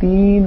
3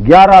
11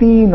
3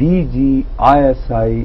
DGISI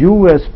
US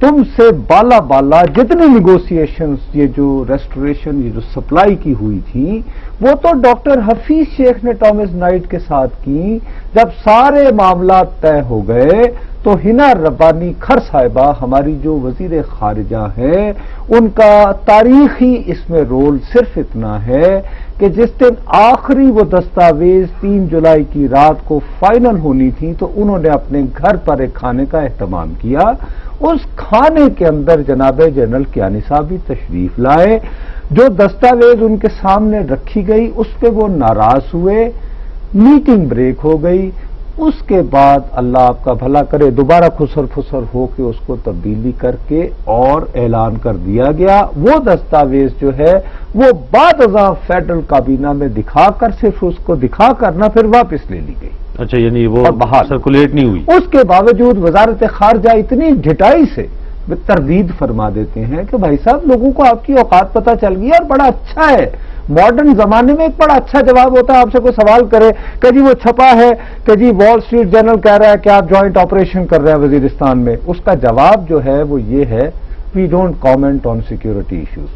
تم سے بالا بالا جتنی نیگوسیشنز یہ جو ریسٹوریشن یہ جو سپلائی کی ہوئی تھی وہ تو ڈاکٹر حفیظ شیخ نے ٹامس نائٹ کے ساتھ کی. جب سارے معاملات طے ہو گئے تو ہنا ربانی کھر صاحبہ ہماری جو وزیر خارجہ ہیں ان کا تاریخی اس میں رول صرف اتنا ہے کہ جس دن آخری وہ دستاویز 3 جولائی کی رات کو فائنل ہونی تھی تو انہوں نے اپنے گھر پر ایک کھانے کا اہتمام کیا. اس کھانے کے اندر جناب جنرل کیانی صاحب بھی تشریف لائے. جو دستاویز ان کے سامنے رکھی گئی اس پہ وہ ناراض ہوئے, میٹنگ بریک ہو گئی. اس کے بعد اللہ آپ کا بھلا کرے دوبارہ خسر پھسر ہو کے اس کو تبدیلی کر کے اور اعلان کر دیا گیا. وہ دستاویز جو ہے وہ بعد ازاں فیڈرل کابینہ میں دکھا کر صرف اس کو دکھا کر نہ پھر واپس لے لی گئی. اچھا, یعنی وہ سرکولیٹ نہیں ہوئی. اس کے باوجود وزارت خارجہ اتنی ڈھٹائی سے تردید فرما دیتے ہیں کہ بھائی صاحب لوگوں کو آپ کی اوقات پتہ چل گئی اور بڑا اچھا ہے. ماڈرن زمانے میں ایک بڑا اچھا جواب ہوتا ہے, آپ سے کوئی سوال کرے کہ جی وہ چھپا ہے کہ جی وال اسٹریٹ جرنل کہہ رہا ہے کہ آپ جوائنٹ آپریشن کر رہے ہیں وزیرستان میں, اس کا جواب جو ہے وہ یہ ہے we don't comment on security issues.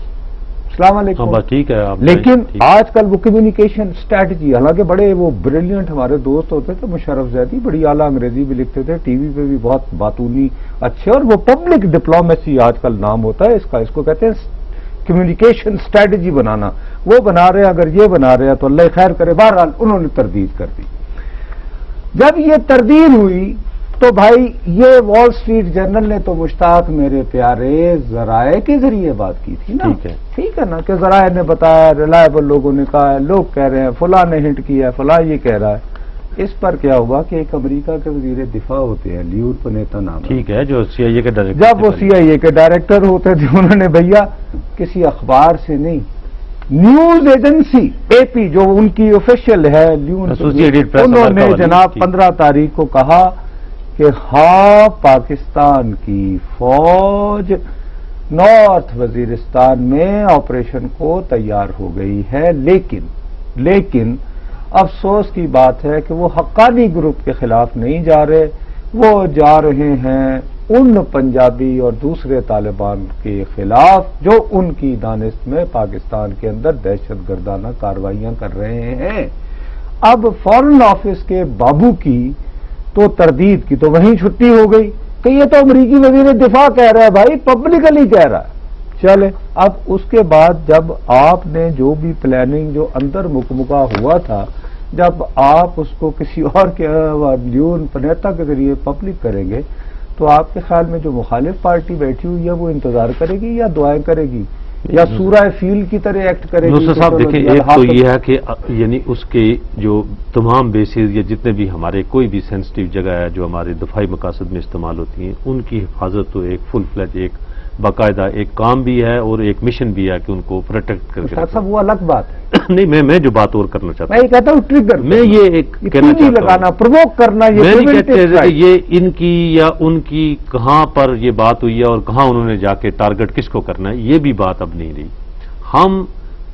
السلام علیکم. ٹھیک ہے. لیکن آج کل وہ کمیونیکیشن اسٹریٹجی, حالانکہ بڑے وہ بریلینٹ ہمارے دوست ہوتے تھے, مشرف زیدی بڑی اعلیٰ انگریزی بھی لکھتے تھے, ٹی وی پہ بھی بہت باتونی اچھے, اور وہ پبلک ڈپلومیسی آج کل نام ہوتا ہے اس کا, اس کو کہتے ہیں کمیونیکیشن اسٹریٹجی بنانا. وہ بنا رہے ہیں, اگر یہ بنا رہے ہیں تو اللہ خیر کرے. بہرحال انہوں نے تردید کر دی. جب یہ تردید ہوئی تو بھائی یہ وال اسٹریٹ جرنل نے تو مشتاق میرے پیارے ذرائع کے ذریعے بات کی تھی نا. ٹھیک ہے نا, کہ ذرائع نے بتایا, ریلائبل لوگوں نے کہا ہے, لوگ کہہ رہے ہیں, فلاں نے ہنٹ کیا ہے, فلاں یہ کہہ رہا ہے. اس پر کیا ہوا کہ ایک امریکہ کے وزیر دفاع ہوتے ہیں لیور پنیتا نام, ٹھیک ہے, جو سی آئی اے کے ڈائریکٹر, جب وہ سی آئی اے کے ڈائریکٹر ہوتے تھے انہوں نے بھیا کسی اخبار سے نہیں, نیوز ایجنسی اے پی جو ان کی آفیشیل ہے, انہوں نے جناب 15 تاریخ کو کہا کہ ہاں پاکستان کی فوج نارتھ وزیرستان میں آپریشن کو تیار ہو گئی ہے. لیکن افسوس کی بات ہے کہ وہ حقانی گروپ کے خلاف نہیں جا رہے, وہ جا رہے ہیں ان پنجابی اور دوسرے طالبان کے خلاف جو ان کی دانست میں پاکستان کے اندر دہشت گردانہ کارروائیاں کر رہے ہیں. اب فارن آفس کے بابو کی تو تردید کی تو وہیں چھٹی ہو گئی کہ یہ تو امریکی وزیر دفاع کہہ رہا ہے, بھائی پبلکلی کہہ رہا ہے. چلے, اب اس کے بعد جب آپ نے جو بھی پلاننگ جو اندر مکمکا ہوا تھا, جب آپ اس کو کسی اور کے لیون پنیتا کے ذریعے پبلک کریں گے تو آپ کے خیال میں جو مخالف پارٹی بیٹھی ہوئی ہے وہ انتظار کرے گی یا دعائیں کرے گی یا سورہ فیل کی طرح ایکٹ کرے گی؟ نصر صاحب دیکھیں, ایک تو یہ ہے کہ یعنی اس کے جو تمام بیسز یا جتنے بھی ہمارے کوئی بھی سینسٹیو جگہ ہے جو ہمارے دفاعی مقاصد میں استعمال ہوتی ہیں, ان کی حفاظت تو ایک فل فلیج ایک باقاعدہ ایک کام بھی ہے اور ایک مشن بھی ہے کہ ان کو پروٹیکٹ کر کے. صاحب وہ الگ بات ہے. نہیں, میں جو بات اور کرنا چاہتا ہوں, میں یہ کہتا ہوں ٹریگر, میں یہ ایک کہنا چاہتا ہوں, لگانا, پرووک کرنا, یہ میں نہیں کہتے یہ ان کی یا ان کی کہاں پر یہ بات ہوئی ہے اور کہاں انہوں نے جا کے ٹارگٹ کس کو کرنا ہے, یہ بھی بات اب نہیں رہی. ہم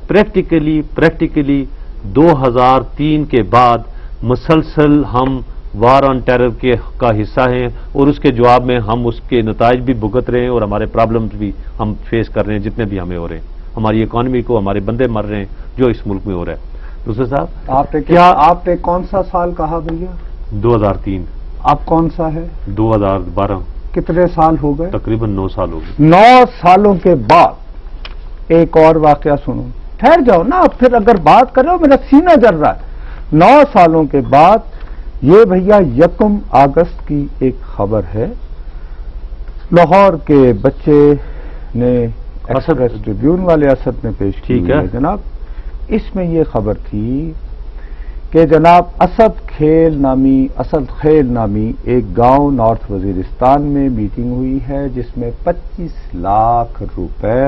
پریکٹیکلی 2003 کے بعد مسلسل ہم وار آن ٹیرر کا حصہ ہیں اور اس کے جواب میں ہم اس کے نتائج بھی بھگت رہے ہیں اور ہمارے پرابلمز بھی ہم فیس کر رہے ہیں جتنے بھی ہمیں ہو رہے ہیں. ہماری اکانومی کو ہمارے بندے مر رہے ہیں جو اس ملک میں ہو رہا ہے. دوسرے صاحب آپ نے کون سا سال کہا بھیا؟ 2003. آپ کون سا ہے؟ 2012. کتنے سال ہو گئے؟ تقریباً 9 سال ہو گئے. 9 سالوں کے بعد ایک اور واقعہ سنو, ٹھہر جاؤ نا, پھر اگر بات کرو میرا سینہ جل رہا ہے. 9 سالوں کے بعد یہ بھیا 1 اگست کی ایک خبر ہے, لاہور کے بچے نے ایکسپریس ٹریبیون والے اسد نے پیش کی ہے جناب. اس میں یہ خبر تھی کہ جناب اسد خیل نامی ایک گاؤں نارتھ وزیرستان میں میٹنگ ہوئی ہے جس میں 25 لاکھ روپے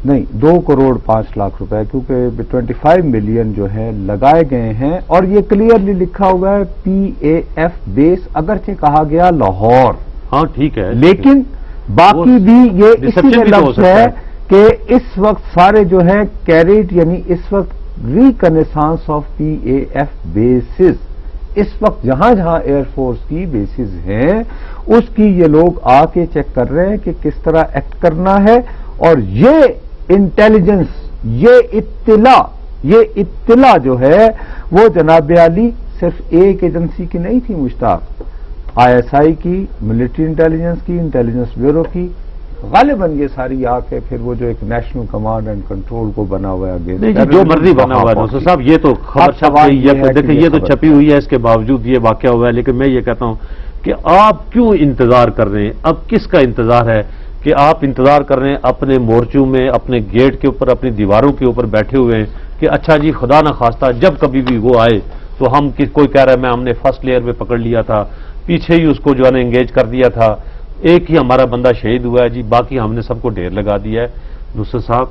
نہیں 2 کروڑ 5 لاکھ روپے, کیونکہ 25 ملین جو ہے لگائے گئے ہیں, اور یہ کلیئرلی لکھا ہوا ہے PAF بیس, اگرچہ کہا گیا لاہور. ہاں ٹھیک ہے, لیکن باقی بھی یہ اسی میں لفظ ہے کہ اس وقت سارے جو ہیں کیریٹ, یعنی اس وقت ریکنیسانس آف PAF بیسز اس وقت جہاں جہاں ایئر فورس کی بیسز ہیں اس کی یہ لوگ آ کے چیک کر رہے ہیں کہ کس طرح ایکٹ کرنا ہے، اور یہ انٹیلیجنس، یہ اطلاع جو ہے وہ جناب عالی صرف ایک ایجنسی کی نہیں تھی مشتاق، آئی ایس آئی کی، ملٹری انٹیلیجنس کی، انٹیلیجنس بیورو کی، غالباً یہ ساری آ کے پھر وہ جو ایک نیشنل کمانڈ اینڈ کنٹرول کو بنا ہوا ہے، جو مرضی بنا ہوا ہے نصر صاحب، یہ تو خبر چھپ گئی ہے، دیکھیں یہ تو چھپی ہوئی ہے، اس کے باوجود یہ واقعہ ہوا ہے، لیکن میں یہ کہتا ہوں کہ آپ کیوں انتظار کر رہے ہیں؟ اب کس کا انتظار ہے کہ آپ انتظار کر رہے ہیں اپنے مورچوں میں، اپنے گیٹ کے اوپر، اپنی دیواروں کے اوپر بیٹھے ہوئے ہیں کہ اچھا جی خدا نہ خواستہ جب کبھی بھی وہ آئے تو ہم کوئی کہہ رہا ہے ہم نے فرسٹ لیئر میں پکڑ لیا تھا، پیچھے ہی اس کو جو ہے نا انگیج کر دیا تھا، ایک ہی ہمارا بندہ شہید ہوا ہے جی، باقی ہم نے سب کو ڈھیر لگا دیا ہے۔ نصر صاحب،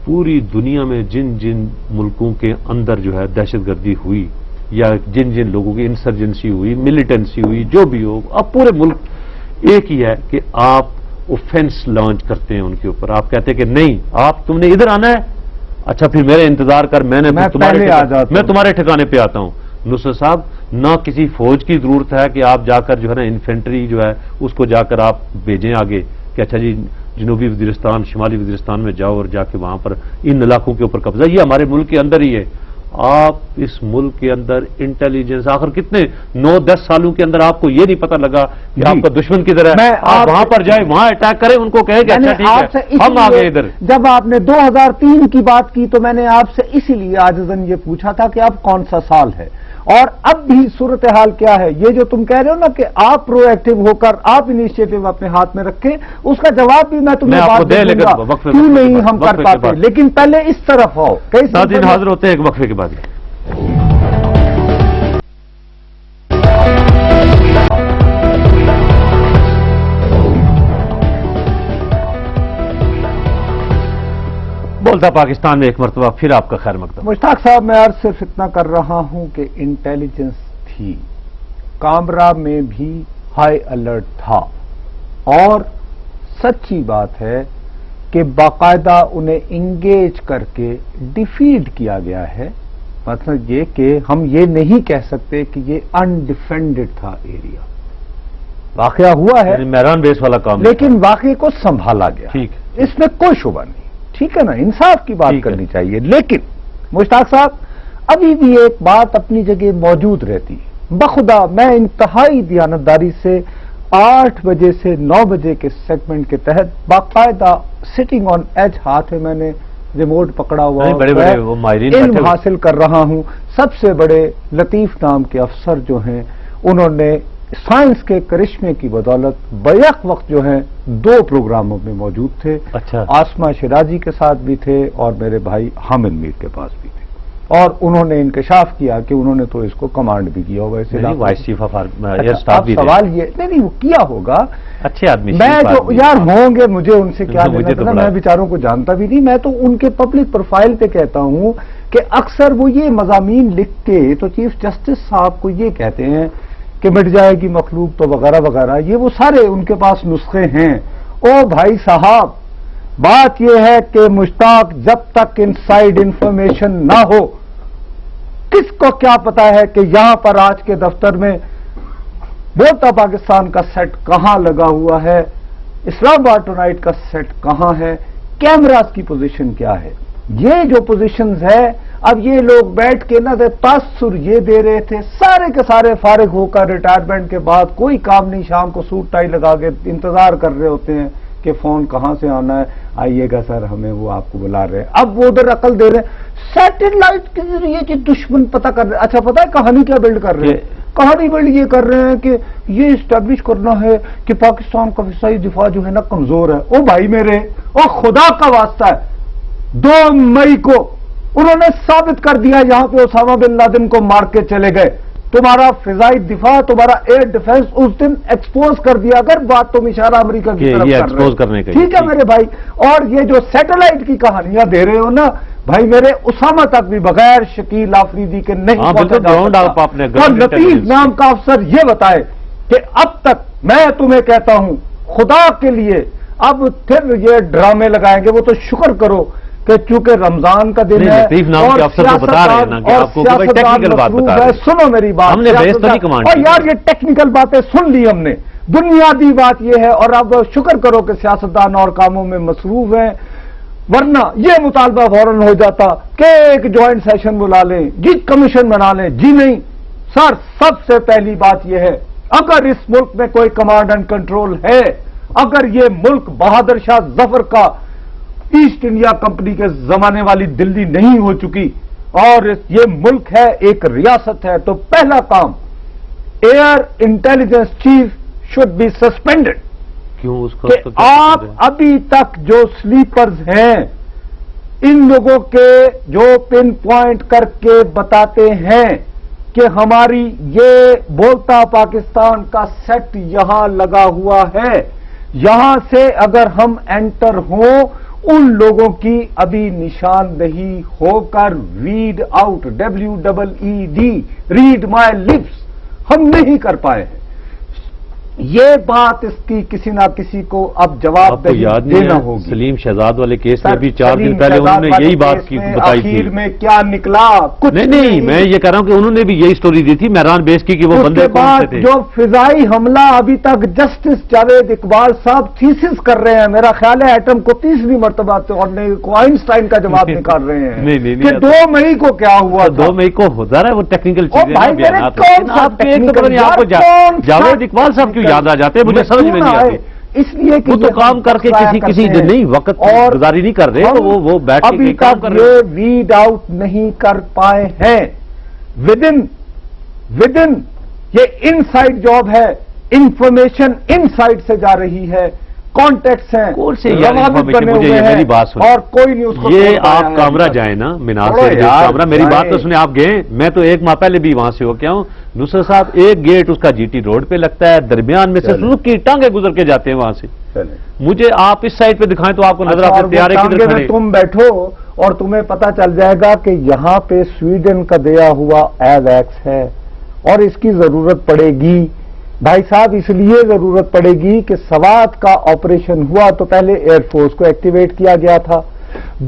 پوری دنیا میں جن جن ملکوں کے اندر جو ہے دہشت گردی ہوئی یا جن جن لوگوں کی انسرجنسی ہوئی، ملیٹنسی ہوئی، جو بھی ہو، اب پورے ملک ایک ہی ہے کہ آپ اوفینس لانچ کرتے ہیں ان کے اوپر، آپ کہتے ہیں کہ نہیں تم نے ادھر آنا ہے، اچھا پھر میرے انتظار کر، میں تمہارے ٹھکانے پہ آتا ہوں۔ نصر صاحب، نہ کسی فوج کی ضرورت ہے کہ آپ جا کر جو ہے نا انفینٹری جو ہے اس کو جا کر آپ بھیجیں آگے کہ اچھا جی جنوبی وزیرستان، شمالی وزیرستان میں جاؤ اور جا کے وہاں پر ان علاقوں کے اوپر قبضہ، یہ ہمارے ملک کے اندر ہی ہے۔ آپ اس ملک کے اندر انٹیلیجنس آخر کتنے 9-10 سالوں کے اندر آپ کو یہ نہیں پتہ لگا کہ آپ کا دشمن کدھر ہے، آپ وہاں پر جائیں، وہاں اٹیک کریں، ان کو کہیں کہ اچھا ٹھیک ہے ہم آ گئے ادھر۔ جب آپ نے 2003 کی بات کی تو میں نے آپ سے اسی لیے عاجزاً یہ پوچھا تھا کہ اب کون سا سال ہے، اور اب بھی صورتحال کیا ہے؟ یہ جو تم کہہ رہے ہو نا کہ آپ پرو ایکٹیو ہو کر آپ انیشیٹو اپنے ہاتھ میں رکھیں، اس کا جواب بھی میں تمہیں بات دوں گا کیوں نہیں ہم کر پاتے، لیکن پہلے اس طرف آؤ۔ ناظرین حاضر ہوتے ہیں ایک وقفے کے بعد۔ بولتا پاکستان میں ایک مرتبہ پھر آپ کا خیر مقدم۔ مشتاق صاحب، میں عرض صرف اتنا کر رہا ہوں کہ انٹیلیجنس تھی، کامرا میں بھی ہائی الرٹ تھا، اور سچی بات ہے کہ باقاعدہ انہیں انگیج کر کے ڈیفیٹ کیا گیا ہے۔ مطلب یہ کہ ہم یہ نہیں کہہ سکتے کہ یہ انڈیفینڈڈ تھا ایریا، واقعہ ہوا ہے میران بیس والا کام، لیکن واقعے کو سنبھالا گیا، ٹھیک، اس میں کوئی شبہ نہیں، ٹھیک ہے نا، انصاف کی بات کرنی چاہیے۔ لیکن مشتاق صاحب، ابھی بھی ایک بات اپنی جگہ موجود رہتی ہے، بخدا میں انتہائی دیانتداری سے 8 بجے سے 9 بجے کے سیگمنٹ کے تحت باقاعدہ سٹنگ آن ایج، ہاتھ میں میں نے ریموٹ پکڑا ہوا علم حاصل کر رہا ہوں۔ سب سے بڑے لطیف نام کے افسر جو ہیں انہوں نے سائنس کے کرشمے کی بدولت بیک وقت جو ہیں 2 پروگراموں میں موجود تھے، اچھا، آسما شیرازی کے ساتھ بھی تھے اور میرے بھائی حامد میر کے پاس بھی تھے، اور انہوں نے انکشاف کیا کہ انہوں نے تو اس کو کمانڈ بھی کیا ہوگا، vice chief of air staff بھی سوال یہ نہیں وہ کیا ہوگا، اچھے آدمی میں تو یار ہوں گے، مجھے ان سے کیا لینا، میں بیچاروں کو جانتا بھی نہیں، میں تو ان کے پبلک پروفائل پہ کہتا ہوں کہ اکثر وہ یہ مضامین لکھ کے تو چیف جسٹس صاحب کو یہ کہتے ہیں کہ مٹ جائے گی مخلوق تو وغیرہ وغیرہ، یہ وہ سارے ان کے پاس نسخے ہیں۔ او بھائی صاحب، بات یہ ہے کہ مشتاق جب تک انسائیڈ انفارمیشن نہ ہو، کس کو کیا پتا ہے کہ یہاں پر آج کے دفتر میں بولتا پاکستان کا سیٹ کہاں لگا ہوا ہے، اسلام آباد ٹونائٹ کا سیٹ کہاں ہے، کیمراز کی پوزیشن کیا ہے، یہ جو پوزیشنز ہے۔ اب یہ لوگ بیٹھ کے نہ تاثر یہ دے رہے تھے، سارے کے سارے فارغ ہو کر ریٹائرمنٹ کے بعد کوئی کام نہیں، شام کو سوٹ ٹائی لگا کے انتظار کر رہے ہوتے ہیں کہ فون کہاں سے آنا ہے، آئیے گا سر ہمیں وہ آپ کو بلا رہے ہیں۔ اب وہ ادھر عقل دے رہے ہیں سیٹلائٹ کے ذریعے کہ دشمن پتہ کر رہے ہیں۔ اچھا پتہ ہے کہانی کیا بلڈ کر رہے ہیں؟ کہانی بلڈ یہ کر رہے ہیں کہ یہ اسٹیبلش کرنا ہے کہ پاکستان کا فضائی دفاع جو ہے نا کمزور ہے۔ او بھائی میرے، او خدا کا واسطہ ہے، 2 مئی کو انہوں نے ثابت کر دیا یہاں پہ اسامہ بن لادن کو مار کے چلے گئے، تمہارا فضائی دفاع، تمہارا ایئر ڈیفنس اس دن ایکسپوز کر دیا، اگر بات تم اشارہ امریکہ کی طرف کر رہے ہیں، ٹھیک ہے میرے بھائی۔ اور یہ جو سیٹلائٹ کی کہانیاں دے رہے ہو نا بھائی میرے، اسامہ تک بھی بغیر شکیل آفریدی کے نہیں پہنچا۔ اور لطیف نام کا افسر یہ بتائے کہ اب تک میں تمہیں کہتا ہوں خدا کے لیے، اب پھر یہ ڈرامے لگائیں گے، وہ تو شکر کرو کہ چونکہ رمضان کا دن ہے اور سنو میری بات، اور یار یہ ٹیکنیکل باتیں سن لی ہم نے، بنیادی بات یہ ہے، اور اب شکر کرو کہ سیاستدان اور کاموں میں مصروف ہیں، ورنہ یہ مطالبہ فوراً ہو جاتا کہ ایک جوائنٹ سیشن بلا لیں جی، کمیشن بنا لیں جی۔ نہیں سر، سب سے پہلی بات یہ ہے، اگر اس ملک میں کوئی کمانڈ اینڈ کنٹرول ہے، اگر یہ ملک بہادر شاہ ظفر کا ایسٹ انڈیا کمپنی کے زمانے والی دلی نہیں ہو چکی اور یہ ملک ہے، ایک ریاست ہے، تو پہلا کام air intelligence chief should be suspended. کیوں اس کو کہ آپ ابھی تک جو سلیپرز ہیں، ان لوگوں کے جو پن پوائنٹ کر کے بتاتے ہیں کہ ہماری یہ بولتا پاکستان کا سیٹ یہاں لگا ہوا ہے، یہاں سے اگر ہم انٹر ہوں، ان لوگوں کی ابھی نشاندہی ہو کر ویڈ آؤٹ WEED ریڈ مائی لپس ہم نہیں کر پائے ہیں۔ یہ بات اس کی کسی نہ کسی کو اب جواب دینا ہوگی۔ سلیم شہزاد والے کیس میں بھی 4 دن پہلے انہوں نے یہی بات کی بتائی تھی، آخر میں کیا نکلا کچھ نہیں میں یہ کہہ رہا ہوں کہ انہوں نے بھی یہی سٹوری دی تھی مہران بیس کی کہ وہ بندے کون سے تھے۔ جو فضائی حملہ ابھی تک جسٹس جاوید اقبال صاحب تھیسس کر رہے ہیں، میرا خیال ہے ایٹم کو 30ویں مرتبہ آئنسٹائن کا جواب نکال رہے ہیں کہ 2 مئی کو کیا ہوا، 2 مئی کو ہوتا رہا ہے وہ ٹیکنیکل چیزیں، جاوید اقبال صاحب کیوں یاد آ جاتے ہیں؟ مجھے سمجھ میں نہیں آتی، اس لیے کہ وہ تو کام کر کے کسی نہیں وقت گزاری نہیں کر رہے، وہ بیٹھ کے ابھی تک یہ ویڈ آؤٹ نہیں کر پائے ہیں۔ ودن یہ ان سائڈ جاب ہے، انفارمیشن ان سائڈ سے جا رہی ہے، کانٹیکٹس ہیں، روابط بنے ہوئے ہیں، میری بات سنیں، اور کوئی نہیں اس کو یہ آپ کامرہ جائیں نا مینار سے کامرہ، میری بات تو سنیں، آپ گئے، میں تو 1 ماہ پہلے بھی وہاں سے ہو کے آؤں، نصرت صاحب ایک گیٹ اس کا GT روڈ پہ لگتا ہے، درمیان میں سے سلوک کی ٹانگیں گزر کے جاتے ہیں وہاں سے، مجھے آپ اس سائڈ پہ دکھائیں تو آپ کو نظر آتا ہے تیارے کدھر کھڑے، تم بیٹھو اور تمہیں پتا چل جائے گا کہ یہاں پہ سویڈن کا دیا ہوا ایویکس ہے اور اس کی ضرورت پڑے گی بھائی صاحب، اس لیے ضرورت پڑے گی کہ سوات کا آپریشن ہوا تو پہلے ایئر فورس کو ایکٹیویٹ کیا گیا تھا۔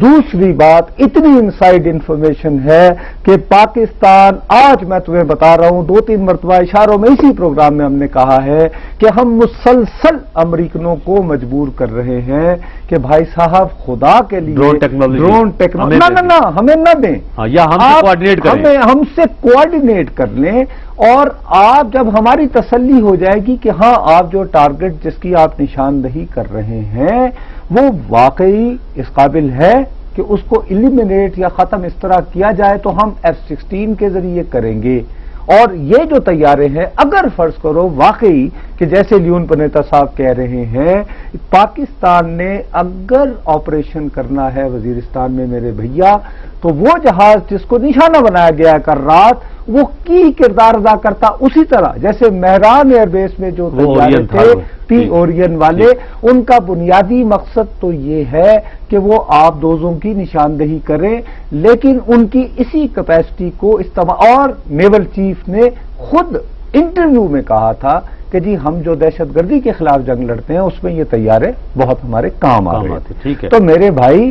دوسری بات، اتنی انسائڈ انفارمیشن ہے کہ پاکستان، آج میں تمہیں بتا رہا ہوں، 2-3 مرتبہ اشاروں میں اسی پروگرام میں ہم نے کہا ہے کہ ہم مسلسل امریکنوں کو مجبور کر رہے ہیں کہ بھائی صاحب خدا کے لیے ڈرون ٹیکنالوجی نہ ہمیں نہ دیں، یا ہم سے کوآرڈینیٹ کر لیں، اور آپ جب ہماری تسلی ہو جائے گی کہ ہاں آپ جو ٹارگٹ جس کی آپ نشاندہی کر رہے ہیں وہ واقعی اس قابل ہے کہ اس کو ایلیمینیٹ یا ختم اس طرح کیا جائے، تو ہم F-16 کے ذریعے کریں گے۔ اور یہ جو طیارے ہیں، اگر فرض کرو واقعی کہ جیسے لیون پنیتا صاحب کہہ رہے ہیں، پاکستان نے اگر آپریشن کرنا ہے وزیرستان میں میرے بھیا، تو وہ جہاز جس کو نشانہ بنایا گیا کر رات، وہ کی کردار ادا کرتا اسی طرح جیسے مہران ایئر بیس میں جو طیارے تھے پی اوریئن والے، ان کا بنیادی مقصد تو یہ ہے کہ وہ آپ دوزوں کی نشاندہی کریں، لیکن ان کی اسی کیپیسٹی کو استعمال، اور نیول چیف نے خود انٹرویو میں کہا تھا کہ جی ہم جو دہشت گردی کے خلاف جنگ لڑتے ہیں اس میں یہ طیارے بہت ہمارے کام آ رہے ہیں۔ تو میرے بھائی،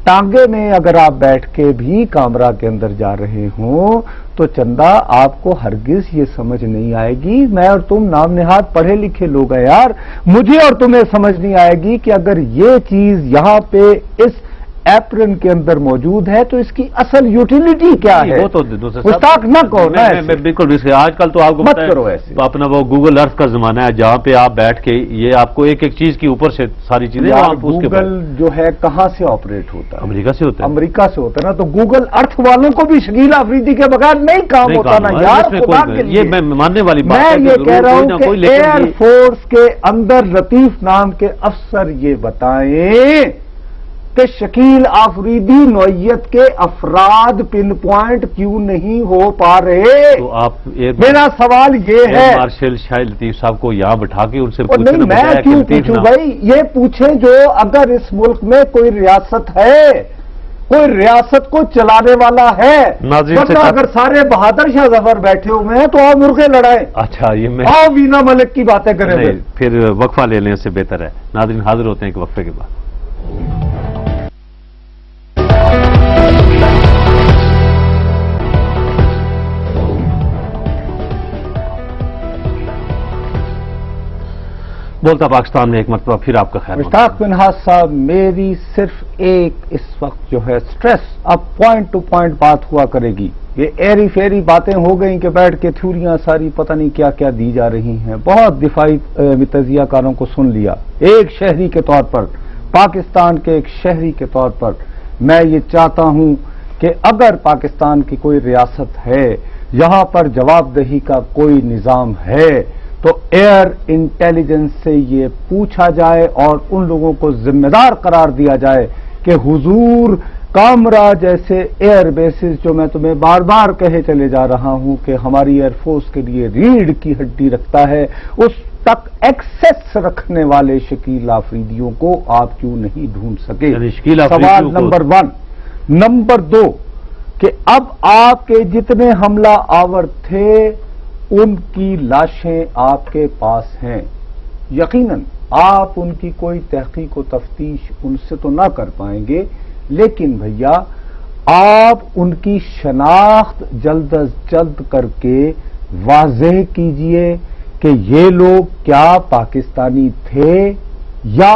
ٹانگے میں اگر آپ بیٹھ کے بھی کامرہ کے اندر جا رہے ہوں تو چندہ آپ کو ہرگز یہ سمجھ نہیں آئے گی، میں اور تم نام نہاد پڑھے لکھے لوگ ہیں یار، مجھے اور تمہیں سمجھ نہیں آئے گی کہ اگر یہ چیز یہاں پہ اس ایپرن کے اندر موجود ہے تو اس کی اصل یوٹیلیٹی کیا ہے؟ وہ تو مستاق نہ کہو نا، بالکل آج کل تو آپ کو مت کرو ایسے، اپنا وہ گوگل ارتھ کا زمانہ ہے جہاں پہ آپ بیٹھ کے یہ آپ کو ایک ایک چیز کی اوپر سے ساری چیزیں، گوگل جو ہے کہاں سے آپریٹ ہوتا ہے؟ امریکہ سے ہوتا ہے، امریکہ سے ہوتا ہے نا، تو گوگل ارتھ والوں کو بھی شکیل آفریدی کے بغیر نہیں کام ہوتا نا یار، یہ میں ماننے والی بات ہے۔ میں یہ کہہ رہا ہوں کہ ایئر فورس کے اندر لطیف نام کے افسر یہ بتائیں کہ شکیل آفریدی نوعیت کے افراد پن پوائنٹ کیوں نہیں ہو پا رہے؟ تو آپ میرا سوال یہ ہے، مارشل شاہد لطیف صاحب کو یہاں بٹھا کے ان سے نہیں، میں کیوں پوچھوں بھائی، یہ پوچھیں جو اگر اس ملک میں کوئی ریاست ہے، کوئی ریاست کو چلانے والا ہے، اگر سارے بہادر شاہ ظفر بیٹھے ہوئے ہیں تو آپ مرغے لڑائیں۔ اچھا، یہ میں وینا ملک کی باتیں کریں، پھر وقفہ لینے سے بہتر ہے۔ ناظرین حاضر ہوتے ہیں ایک وقفے کے بعد۔ بولتا پاکستان میں ایک مرتبہ پھر آپ کا خیر مشتاق منہاج صاحب، میری صرف ایک اس وقت جو ہے سٹریس، اب پوائنٹ ٹو پوائنٹ بات ہوا کرے گی. یہ ایری فیری باتیں ہو گئیں کہ بیٹھ کے تھیوریاں ساری پتہ نہیں کیا کیا دی جا رہی ہیں. بہت دفاعی تجزیہ کاروں کو سن لیا. ایک شہری کے طور پر، پاکستان کے ایک شہری کے طور پر میں یہ چاہتا ہوں کہ اگر پاکستان کی کوئی ریاست ہے، یہاں پر جواب دہی کا کوئی نظام ہے، تو ایئر انٹیلیجنس سے یہ پوچھا جائے اور ان لوگوں کو ذمہ دار قرار دیا جائے کہ حضور کامرا جیسے ایئر بیسز، جو میں تمہیں بار بار کہے چلے جا رہا ہوں کہ ہماری ایئر فورس کے لیے ریڑھ کی ہڈی رکھتا ہے، اس تک ایکسس رکھنے والے شکیل آفریدیوں کو آپ کیوں نہیں ڈھونڈ سکے؟ سوال نمبر 1. نمبر 2 کہ اب آپ کے جتنے حملہ آور تھے ان کی لاشیں آپ کے پاس ہیں. یقیناً آپ ان کی کوئی تحقیق و تفتیش ان سے تو نہ کر پائیں گے، لیکن بھیا آپ ان کی شناخت جلد از جلد کر کے واضح کیجئے کہ یہ لوگ کیا پاکستانی تھے یا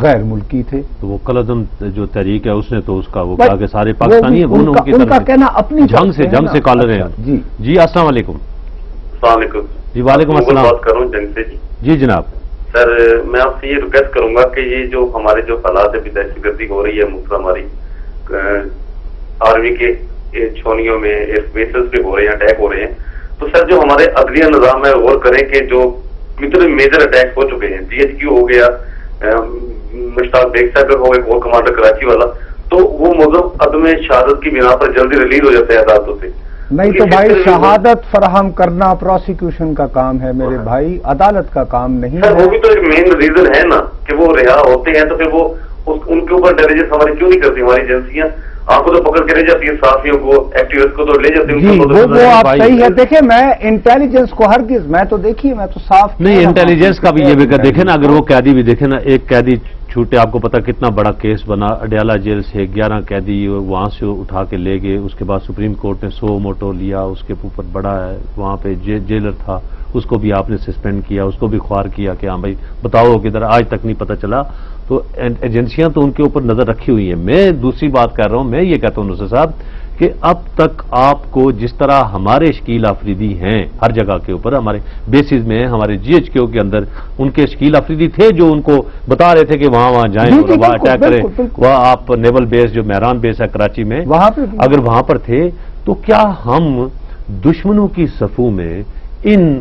غیر ملکی تھے. تو وہ قلعدم جو تحریک ہے اس نے تو اس کا وہ کہا کہ سارے پاکستانی ہیں، ان کا کہنا اپنی جنگ سے کال رہے ہیں. جی السلام علیکم. السلام علیکم. جی وعلیکم السلام. بات کر رہا ہوں جنگ سے. جی جناب. سر میں آپ سے یہ ریکویسٹ کروں گا کہ یہ جو ہمارے جو حالات ہے دہشت گردی ہو رہی ہے مختلف ہماری آرمی کے چھونیوں میں ایئر بیسز پہ ہو رہے ہیں، اٹیک ہو رہے ہیں، تو سر جو ہمارے عدلیہ نظام ہے غور کریں کہ جو اتنے میجر اٹیک ہو چکے ہیں، GHQ ہو گیا، مشتاق بیگ صاحب ہو گئے کور کمانڈر کراچی والا، تو وہ مذہب عدم شہادت کی بنا پر جلدی ریلیز ہو جاتا ہے عدالتوں سے. نہیں تو بھائی شہادت فراہم کرنا پروسیکیوشن کا کام ہے میرے بھائی، عدالت کا کام نہیں ہے. وہ بھی تو ایک مین ریزن ہے نا کہ وہ رہا ہوتے ہیں، تو پھر وہ ان کے اوپر انٹیلیجنس ہماری کیوں نہیں کرتی؟ ہماری ایجنسیاں آپ کو تو پکڑ کے لے جاتی ہیں، صحافیوں کو، ایکٹیوسٹ کو تو لے جاتی ہیں. وہ آپ صحیح ہے. دیکھیں میں انٹیلیجنس کو ہرگز، میں تو دیکھیے میں تو صاف نہیں، انٹیلیجنس کا بھی یہ بھی دیکھیں نا، اگر وہ قیدی بھی دیکھیں نا، ایک قیدی چھوٹے، آپ کو پتا کتنا بڑا کیس بنا اڈیالہ جیل سے، 11 قیدی وہاں سے اٹھا کے لے گئے. اس کے بعد سپریم کورٹ نے 100 موٹو لیا، اس کے اوپر بڑا ہے وہاں پہ جیلر تھا، اس کو بھی آپ نے سسپینڈ کیا، اس کو بھی خوار کیا کہ ہاں بھائی بتاؤ کدھر، آج تک نہیں پتہ چلا. تو ایجنسیاں تو ان کے اوپر نظر رکھی ہوئی ہیں. میں دوسری بات کر رہا ہوں، میں یہ کہتا ہوں نصر صاحب کہ اب تک آپ کو جس طرح ہمارے شکیل آفریدی ہیں ہر جگہ کے اوپر، ہمارے بیسز میں، ہمارے GHQ کے اندر ان کے شکیل آفریدی تھے جو ان کو بتا رہے تھے کہ وہاں جائیں اور وہاں اٹیک کریں. وہاں آپ نیول بیس جو مہران بیس ہے کراچی میں، اگر وہاں پر تھے تو کیا ہم دشمنوں کی صفوں میں ان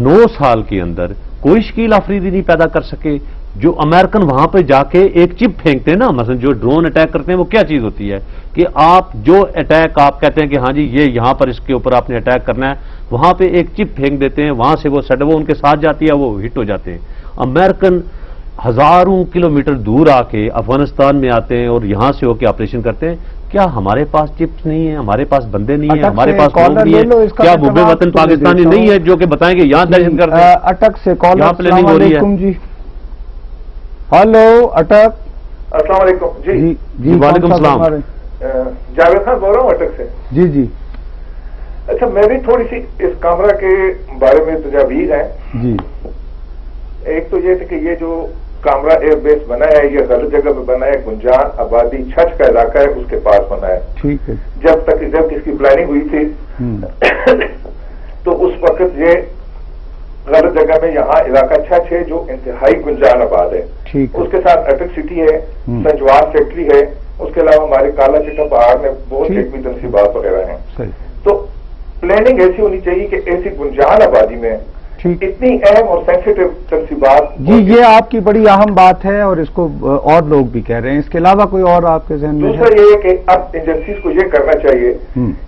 9 سال کے اندر کوئی شکیل آفریدی نہیں پیدا کر سکے؟ جو امریکن وہاں پہ جا کے ایک چپ پھینکتے ہیں نا، مثلا جو ڈرون اٹیک کرتے ہیں، وہ کیا چیز ہوتی ہے کہ آپ جو اٹیک آپ کہتے ہیں کہ ہاں جی یہ یہاں پر اس کے اوپر آپ نے اٹیک کرنا ہے، وہاں پہ ایک چپ پھینک دیتے ہیں، وہاں سے وہ سڈو ان کے ساتھ جاتی ہے، وہ ہٹ ہو جاتے ہیں. امریکن ہزاروں کلومیٹر دور آ کے افغانستان میں آتے ہیں اور یہاں سے ہو کے آپریشن کرتے ہیں. کیا ہمارے پاس چپس نہیں ہیں؟ ہمارے پاس بندے نہیں ہیں؟ ہمارے پاس لوگ نہیں ہیں؟ کیا محب وطن پاکستانی نہیں ہے جو کہ بتائیں گے یہاں دہشت گرد ہیں؟ اٹک سے کال. یہاں پلاننگ ہو رہی ہے. جی ہلو اٹک. السلام علیکم. جی وعلیکم السلام. جاوید خان بول رہا ہوں اٹک سے. جی اچھا میں بھی تھوڑی سی اس کامرا کے بارے میں تجاویز ہیں. جی ایک تو یہ تھا کہ یہ جو کامرا ایئر بیس بنا ہے یہ غلط جگہ پہ بنا ہے، گنجان آبادی چھچ کا علاقہ ہے اس کے پاس بنا ہے. ٹھیک ہے. جب اس کی پلاننگ ہوئی تھی تو اس وقت یہ غلط جگہ میں یہاں علاقہ چھچ ہے جو انتہائی گنجان آباد ہے. اس کے ساتھ اٹک سٹی ہے، سنجوار فیکٹری ہے، اس کے علاوہ ہمارے کالا چٹا پہاڑ میں بہت ایک بھی تنصیبات وغیرہ ہیں. تو پلاننگ ایسی ہونی چاہیے کہ ایسی گنجان آبادی میں اتنی اہم اور سینسیٹیو تنصیبات. جی یہ آپ کی بڑی اہم بات ہے اور اس کو اور لوگ بھی کہہ رہے ہیں. اس کے علاوہ کوئی اور آپ کے ذہن میں؟ دوسرا یہ ہے کہ اب ایجنسیز کو یہ کرنا چاہیے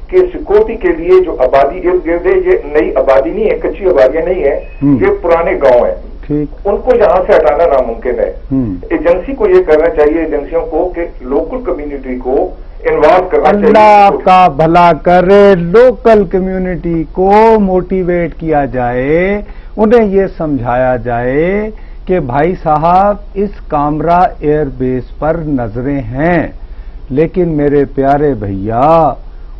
کہ سیکورٹی کے لیے جو آبادی ارد گرد ہے یہ نئی آبادی نہیں ہے، کچی آبادیاں نہیں ہیں، یہ پرانے گاؤں ہیں، ان کو یہاں سے ہٹانا ناممکن ہے. ایجنسی کو یہ کرنا چاہیے، ایجنسیوں کو، کہ لوکل کمیونٹی کو انوالو کرنا چاہیے. اللہ کا بھلا کرے، لوکل کمیونٹی کو موٹیویٹ کیا جائے، انہیں یہ سمجھایا جائے کہ بھائی صاحب اس کامرا ایئر بیس پر نظریں ہیں، لیکن میرے پیارے بھیا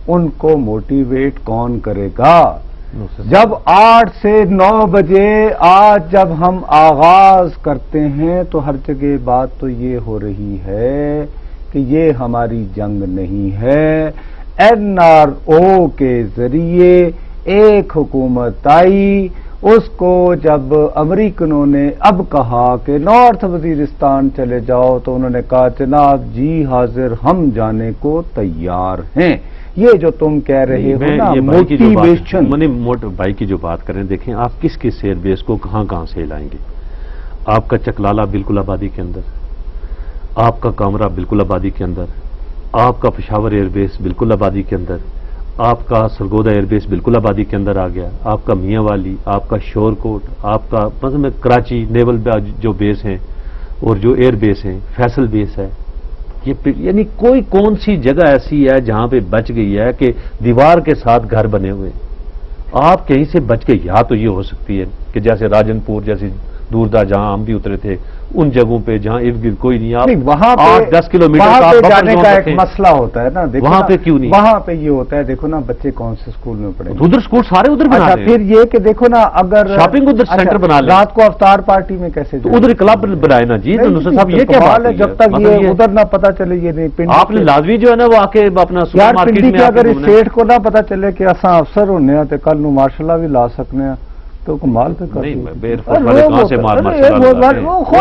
ان کو موٹیویٹ کون کرے گا؟ جب 8 سے 9 بجے آج جب ہم آغاز کرتے ہیں تو ہر جگہ بات تو یہ ہو رہی ہے کہ یہ ہماری جنگ نہیں ہے. NRO کے ذریعے ایک حکومت آئی, اس کو جب امریکنوں نے اب کہا کہ نارتھ وزیرستان چلے جاؤ تو انہوں نے کہا جناب جی حاضر, ہم جانے کو تیار ہیں. یہ جو تم کہہ رہے ہو نا موٹیویشن, بھائی کی جو بات کریں, دیکھیں آپ کس کس ایئر بیس کو کہاں کہاں سے لائیں گے. آپ کا چکلالہ بالکل آبادی کے اندر, آپ کا کامرا بالکل آبادی کے اندر, آپ کا پشاور ایئر بیس بالکل آبادی کے اندر, آپ کا سرگودا ایئر بیس بالکل آبادی کے اندر آ گیا, آپ کا میاں والی, آپ کا شور کوٹ, آپ کا مطلب کراچی نیول جو بیس ہیں اور جو ایئر بیس ہیں, فیصل بیس ہے. یعنی کوئی کون سی جگہ ایسی ہے جہاں پہ بچ گئی ہے کہ دیوار کے ساتھ گھر بنے ہوئے, آپ کہیں سے بچ گئے. یا تو یہ ہو سکتی ہے کہ جیسے راجن پور جیسی دور دراز جہاں ہم بھی اترے تھے, ان جگہوں پہ جہاں ارد گرد کوئی نہیں, آپ وہاں 8-10 کلومیٹر جانے کا ایک مسئلہ ہوتا ہے نا. وہاں پہ کیوں نہیں, وہاں پہ یہ ہوتا ہے دیکھو نا بچے کون سے اسکول میں پڑھیں, ادھر اسکول سارے ادھر بنا رہے ہیں. پھر یہ کہ دیکھو نا اگر شاپنگ ادھر سینٹر بنا لیں, رات کو افطار پارٹی میں کیسے تو ادھر کلب بنائے نا جی. نصرت صاحب یہ کیا بات ہے, جب تک یہ ادھر نہ پتا چلے یہ نہیں آپ نے لازمی جو ہے نا وہ آ کے اپنا سپر مارکیٹ میں اگر اس سیٹ کو نہ پتا چلے کہ اساں افسر ہونے ہیں تو کل نو ماشاء اللہ بھی لا سکنے ہیں تو کمال پہ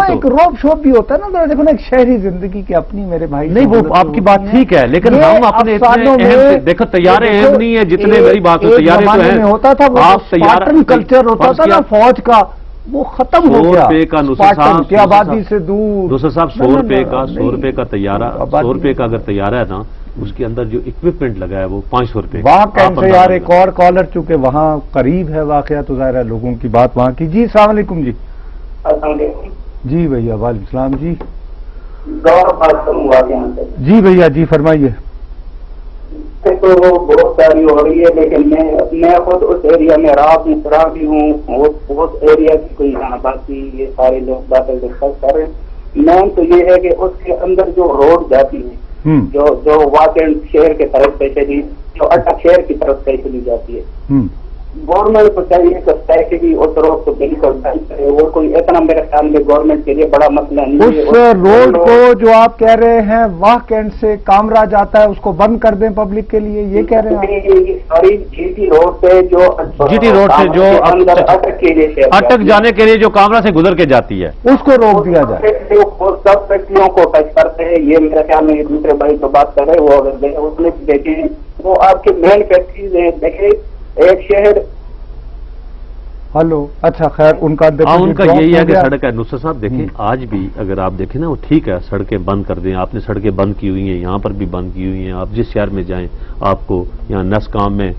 ایک روب شوب بھی ہوتا ہے نا. دیکھو نا ایک شہری زندگی کی اپنی میرے بھائی نہیں, وہ آپ کی بات ٹھیک ہے, لیکن ہم اپنے دیکھو تیارے اہم نہیں ہے جتنے میری بات تیارے تو ہیں. ہوتا تھا وہ کلچر ہوتا تھا نا فوج کا, وہ ختم ہو گیا. 100 روپے کا نصرت کی آبادی سے دور, نصرت صاحب 100 روپے کا طیارہ, 100 روپے کا اگر طیارہ ہے نا اس کے اندر جو اکوپمنٹ لگا ہے وہ 500 روپے. وہاں کیسے یار ایک اور کالر چونکہ وہاں قریب ہے واقعہ تو ظاہر ہے لوگوں کی بات وہاں کی. جی السلام علیکم. جی السلام علیکم. جی بھیا وعلیکم السلام. جی بات کروں گا یہاں سے. جی بھیا جی فرمائیے. تو وہ بہت ساری ہو رہی ہے, لیکن میں خود اس ایریا میں رہا بھی ہوں. بہت ایریا کی کوئی یہاں بات یہ سارے لوگ باتیں ڈسکس کر رہے ہیں. مین تو یہ ہے کہ اس کے اندر جو روڈ جاتی ہے جو واقعی شہر کی طرف سے چلی, جو اٹک شہر کی طرف سے چلی جاتی ہے, گورنمنٹ کو چاہیے کہ طے کے بھی اس روڈ کو بالکل کرے. وہ کوئی اتنا میرے خیال میں گورنمنٹ کے لیے بڑا مسئلہ نہیں ہے. اس روڈ کو جو آپ کہہ رہے ہیں واہ کینٹ سے کامرا جاتا ہے اس کو بند کر دیں پبلک کے لیے, یہ کہہ رہے ہیں. ساری جی ٹی روڈ سے جو اٹک جانے کے لیے جو کامرا سے گزر کے جاتی ہے اس کو روک دیا جائے. سب فیکٹریوں کو ٹچ کرتے ہیں. یہ میرے خیال میں دوسرے بھائی تو بات کر رہے, وہ اگر اس میں دیکھیں وہ آپ کے مین فیکٹریز ہیں. دیکھیں ایک شہر. ہلو اچھا خیر ان کا یہی ہے کہ سڑک ہے. نصرت صاحب دیکھیں آج بھی اگر آپ دیکھیں نا وہ ٹھیک ہے, سڑکیں بند کر دیں. آپ نے سڑکیں بند کی ہوئی ہیں, یہاں پر بھی بند کی ہوئی ہیں. آپ جس شہر میں جائیں آپ کو یہاں نسکام میں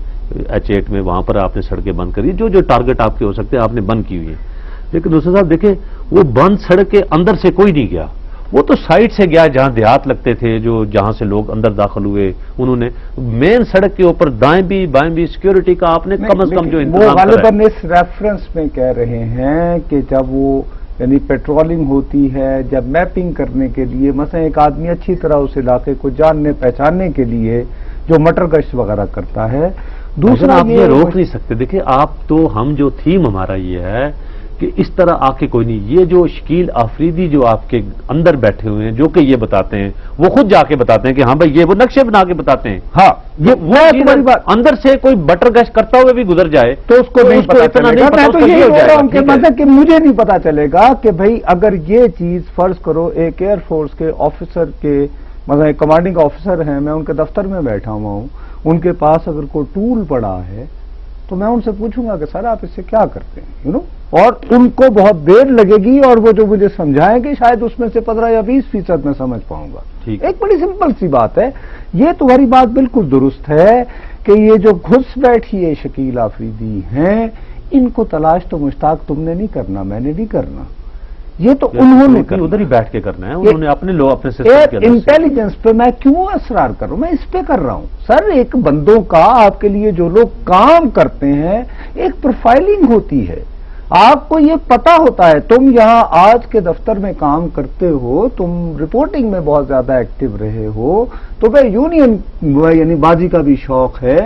H8 میں وہاں پر آپ نے سڑکیں بند کری, جو ٹارگٹ آپ کے ہو سکتے ہیں آپ نے بند کی ہوئی ہیں. لیکن نصرت صاحب دیکھیں وہ بند سڑک کے اندر سے کوئی نہیں گیا, وہ تو سائڈ سے گیا جہاں دیہات لگتے تھے, جہاں سے لوگ اندر داخل ہوئے. انہوں نے مین سڑک کے اوپر دائیں بھی بائیں بھی سیکیورٹی کا آپ نے کم از کم جو انتظام غالباً اس ریفرنس میں کہہ رہے ہیں کہ جب وہ یعنی پیٹرولنگ ہوتی ہے, جب میپنگ کرنے کے لیے مثلا ایک آدمی اچھی طرح اس علاقے کو جاننے پہچاننے کے لیے جو مٹر گشت وغیرہ کرتا ہے. دوسرا آپ یہ روک نہیں سکتے. دیکھیں آپ تو ہم جو تھیم ہمارا یہ ہے کہ اس طرح آ کے کوئی نہیں. یہ جو شکیل آفریدی جو آپ کے اندر بیٹھے ہوئے ہیں جو کہ یہ بتاتے ہیں, وہ خود جا کے بتاتے ہیں کہ ہاں بھائی یہ وہ نقشے بنا کے بتاتے ہیں. ہاں یہ اندر سے کوئی بٹر گشت کرتا ہوئے بھی گزر جائے تو اس کو نہیں اتنا نہیں پتا. کہ مجھے نہیں پتا چلے گا کہ بھائی اگر یہ چیز فرض کرو ایک ایئر فورس کے آفیسر کے مطلب کمانڈنگ آفیسر ہیں, میں ان کے دفتر میں بیٹھا ہوا ہوں, ان کے پاس اگر کوئی ٹول پڑا ہے تو میں ان سے پوچھوں گا کہ سر آپ اس سے کیا کرتے ہیں, اور ان کو بہت دیر لگے گی اور وہ جو مجھے سمجھائیں گے شاید اس میں سے 15 یا 20% میں سمجھ پاؤں گا. ایک بڑی سمپل سی بات ہے. یہ تمہاری بات بالکل درست ہے کہ یہ جو گھس بیٹھی ہے شکیل آفریدی ہیں, ان کو تلاش تو مشتاق تم نے نہیں کرنا, میں نے نہیں کرنا. یہ تو انہوں نے ادھر ہی بیٹھ کے کرنا ہے. انہوں نے اپنے لوگ اپنے انٹیلیجنس پہ میں کیوں اصرار کروں, میں اس پہ کر رہا ہوں. سر ایک بندوں کا آپ کے لیے جو لوگ کام کرتے ہیں ایک پروفائلنگ ہوتی ہے. آپ کو یہ پتا ہوتا ہے، تم یہاں آج کے دفتر میں کام کرتے ہو، تم رپورٹنگ میں بہت زیادہ ایکٹیو رہے ہو، تمہیں یونین یعنی بازی کا بھی شوق ہے،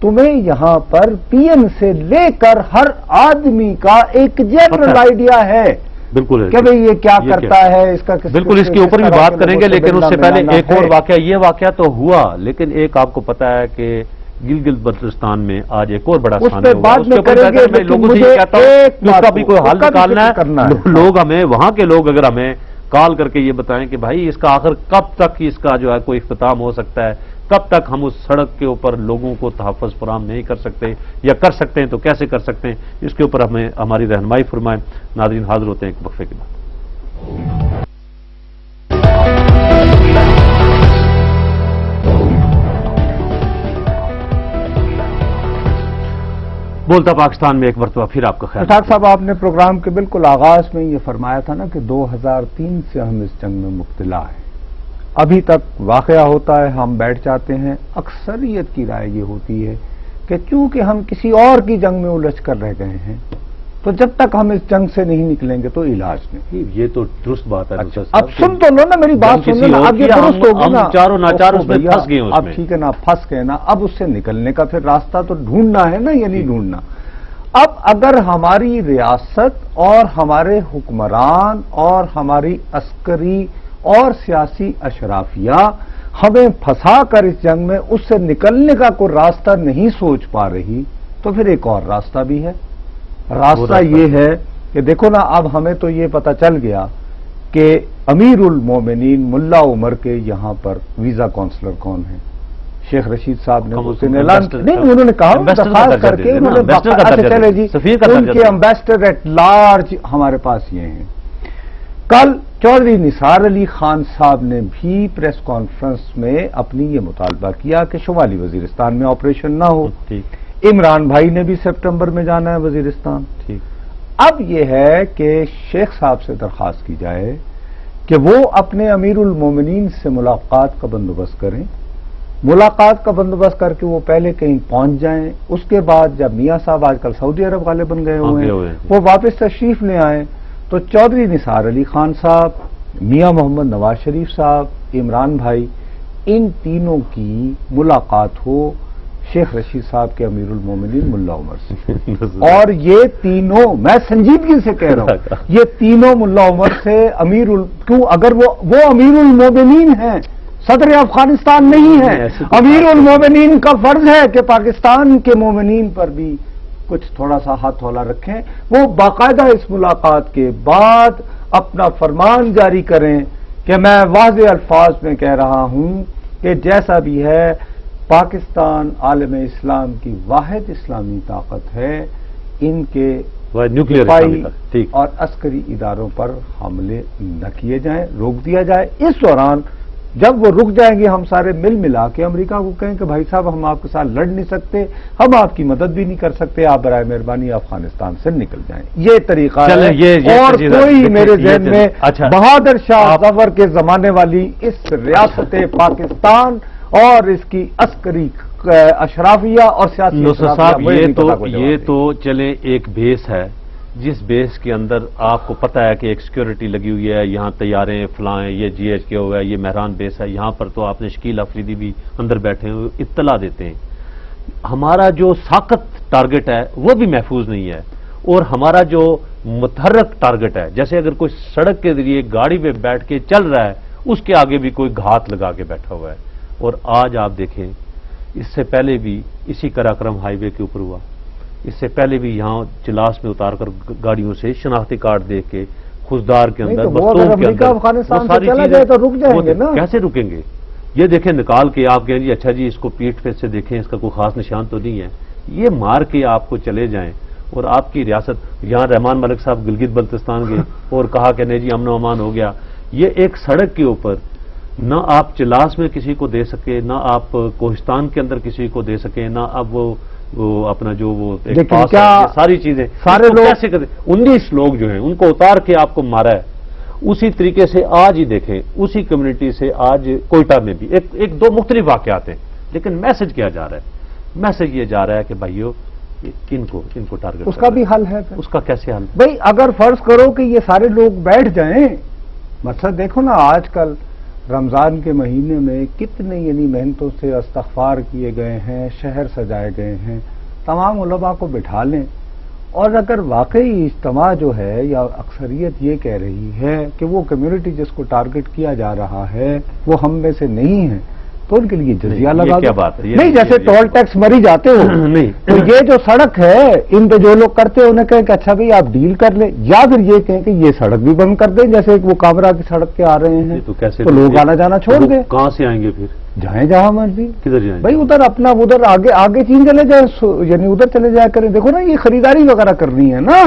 تمہیں یہاں پر پی ایم سے لے کر ہر آدمی کا ایک جنرل آئیڈیا ہے بالکل کہ بھئی یہ کیا کرتا ہے، اس کا بالکل، اس کے اوپر بھی بات کریں گے، لیکن اس سے پہلے ایک اور واقعہ، یہ واقعہ تو ہوا، لیکن ایک آپ کو پتا ہے کہ گلگت بلتستان میں آج ایک اور بڑا سامنے ہوا، اس کے اوپر میں لوگوں سے یہ کہتا ہوں کہ اس کا بھی کوئی حل نکالنا ہے، لوگ ہمیں، وہاں کے لوگ اگر ہمیں کال کر کے یہ بتائیں کہ بھائی اس کا آخر کب تک اس کا جو ہے کوئی اختتام ہو سکتا ہے، کب تک ہم اس سڑک کے اوپر لوگوں کو تحفظ فراہم نہیں کر سکتے، یا کر سکتے ہیں تو کیسے کر سکتے ہیں، اس کے اوپر ہمیں ہماری رہنمائی فرمائیں۔ ناظرین حاضر ہوتے ہیں ایک وقفے کے بعد۔ بولتا پاکستان میں ایک مرتبہ پھر آپ کا خیال۔ ڈاکٹر صاحب، آپ نے پروگرام کے بالکل آغاز میں یہ فرمایا تھا نا کہ 2003 سے ہم اس جنگ میں مبتلا ہیں، ابھی تک واقعہ ہوتا ہے، ہم بیٹھ جاتے ہیں، اکثریت کی رائے یہ ہوتی ہے کہ چونکہ ہم کسی اور کی جنگ میں الجھ کر رہ گئے ہیں، تو جب تک ہم اس جنگ سے نہیں نکلیں گے تو علاج نہیں۔ یہ تو درست بات ہے۔ اب سن تو لو نا میری بات، سن لو، اب یہ درست ہوگی نا، چاروں ناچار اس میں پھنس گئے، اب ٹھیک ہے نا، پھنس گئے نا، اب اس سے نکلنے کا پھر راستہ تو ڈھونڈنا ہے نا، یا نہیں ڈھونڈنا؟ اب اگر ہماری ریاست اور ہمارے حکمران اور ہماری عسکری اور سیاسی اشرافیہ ہمیں پھنسا کر اس جنگ میں اس سے نکلنے کا کوئی راستہ نہیں سوچ پا رہی، تو پھر ایک اور راستہ بھی ہے۔ راستہ یہ ہے کہ دیکھو نا، اب ہمیں تو یہ پتہ چل گیا کہ امیر المومنین ملا عمر کے یہاں پر ویزا کونسلر کون ہیں۔ شیخ رشید صاحب نے اس دن اعلان نہیں، انہوں نے کہا درخواست کر کے انہوں نے، چلے جی، ان کے امبیسڈر ایٹ لارج ہمارے پاس یہ ہیں۔ کل چودھری نثار علی خان صاحب نے بھی پریس کانفرنس میں اپنی یہ مطالبہ کیا کہ شمالی وزیرستان میں آپریشن نہ ہو۔ عمران بھائی نے بھی سپٹمبر میں جانا ہے وزیرستان۔ اب یہ ہے کہ شیخ صاحب سے درخواست کی جائے کہ وہ اپنے امیر المومنین سے ملاقات کا بندوبست کریں، ملاقات کا بندوبست کر کے وہ پہلے کہیں پہنچ جائیں، اس کے بعد جب میاں صاحب آج کل سعودی عرب غالباً گئے ہوئے ہیں، وہ واپس تشریف لے آئیں، تو چودھری نثار علی خان صاحب، میاں محمد نواز شریف صاحب، عمران بھائی، ان تینوں کی ملاقات ہو شیخ رشید صاحب کے امیر المومنین ملا عمر سے، اور یہ تینوں، میں سنجیدگی سے کہہ رہا ہوں، یہ تینوں ملا عمر سے کیوں، اگر وہ امیر المومنین ہیں، صدر افغانستان نہیں ہے، امیر المومنین کا فرض ہے کہ پاکستان کے مومنین پر بھی کچھ تھوڑا سا ہاتھ ہولہ رکھیں، وہ باقاعدہ اس ملاقات کے بعد اپنا فرمان جاری کریں کہ میں واضح الفاظ میں کہہ رہا ہوں کہ جیسا بھی ہے پاکستان عالم اسلام کی واحد اسلامی طاقت ہے، ان کے دفاعی اور عسکری اداروں پر حملے نہ کیے جائیں، روک دیا جائے۔ اس دوران جب وہ رک جائیں گے، ہم سارے مل ملا کے امریکہ کو کہیں کہ بھائی صاحب ہم آپ کے ساتھ لڑ نہیں سکتے، ہم آپ کی مدد بھی نہیں کر سکتے، آپ برائے مہربانی افغانستان سے نکل جائیں۔ یہ طریقہ ہے، اور کوئی میرے ذہن میں بہادر شاہ ظفر کے زمانے والی اس ریاست پاکستان اور اس کی عسکری اشرافیہ اور سیاسی یہ تو چلے ایک بیس ہے، جس بیس کے اندر آپ کو پتہ ہے کہ ایک سیکیورٹی لگی ہوئی ہے، یہاں طیاریں فلائیں، یہ جی ایچ کے ہوا ہے، یہ مہران بیس ہے، یہاں پر تو آپ نے شکیل افریدی بھی اندر بیٹھے ہوئے اطلاع دیتے ہیں۔ ہمارا جو ساکت ٹارگٹ ہے وہ بھی محفوظ نہیں ہے، اور ہمارا جو متحرک ٹارگٹ ہے، جیسے اگر کوئی سڑک کے ذریعے گاڑی پہ بیٹھ کے چل رہا ہے، اس کے آگے بھی کوئی گھات لگا کے بیٹھا ہوا ہے۔ اور آج آپ دیکھیں، اس سے پہلے بھی اسی قراقرم ہائی وے کے اوپر ہوا، اس سے پہلے بھی یہاں چلاس میں اتار کر گاڑیوں سے شناختی کارڈ دیکھ کے خزدار کے اندر، بستوں کے اندر، وہ ساری چیزیں کیسے رکیں گے؟ یہ دیکھیں نکال کے آپ کہیں جی اچھا جی اس کو پیٹھ پہ سے دیکھیں، اس کا کوئی خاص نشان تو نہیں ہے، یہ مار کے آپ کو چلے جائیں، اور آپ کی ریاست، یہاں رحمان ملک صاحب گلگت بلتستان گئے اور کہا کہ نہیں جی امن و امان ہو گیا۔ یہ ایک سڑک کے اوپر نہ آپ چلاس میں کسی کو دے سکے، نہ آپ کوہستان کے اندر کسی کو دے سکیں، نہ اب وہ اپنا جو وہ ساری چیزیں سارے لوگ کیسے کرتے، 19 لوگ جو ہیں ان کو اتار کے آپ کو مارا ہے۔ اسی طریقے سے آج ہی دیکھیں، اسی کمیونٹی سے آج کوئٹہ میں بھی ایک دو مختلف واقعات ہیں، لیکن میسج کیا جا رہا ہے؟ میسج یہ جا رہا ہے کہ بھائیو کن کو ٹارگٹ اس کا بھی حل ہے اس کا کیسے حل؟ بھائی اگر فرض کرو کہ یہ سارے لوگ بیٹھ جائیں، مثلا دیکھو نا آج کل رمضان کے مہینے میں کتنے یعنی محنتوں سے استغفار کیے گئے ہیں، شہر سجائے گئے ہیں، تمام علماء کو بٹھا لیں، اور اگر واقعی اجتماع جو ہے یا اکثریت یہ کہہ رہی ہے کہ وہ کمیونٹی جس کو ٹارگٹ کیا جا رہا ہے وہ ہم میں سے نہیں ہے، تو ان کے لیے جزیہ لگا دو۔ کیا بات ہے؟ نہیں جیسے ٹول ٹیکس مری جاتے ہو نہیں، تو یہ جو سڑک ہے ان پہ جو لوگ کرتے ہیں انہیں کہیں کہ اچھا بھائی آپ ڈیل کر لیں، یا پھر یہ کہیں کہ یہ سڑک بھی بند کر دیں، جیسے وہ کامرا کی سڑک پہ آ رہے ہیں تو کیسے تو لوگ آنا جانا چھوڑ دیں۔ کہاں سے آئیں گے پھر؟ جائیں جہاں مرضی، کدھر جائیں؟ بھائی ادھر اپنا ادھر آگے چین چلے جائیں، یعنی ادھر چلے جایا کریں۔ دیکھو نا یہ خریداری وغیرہ کرنی ہے نا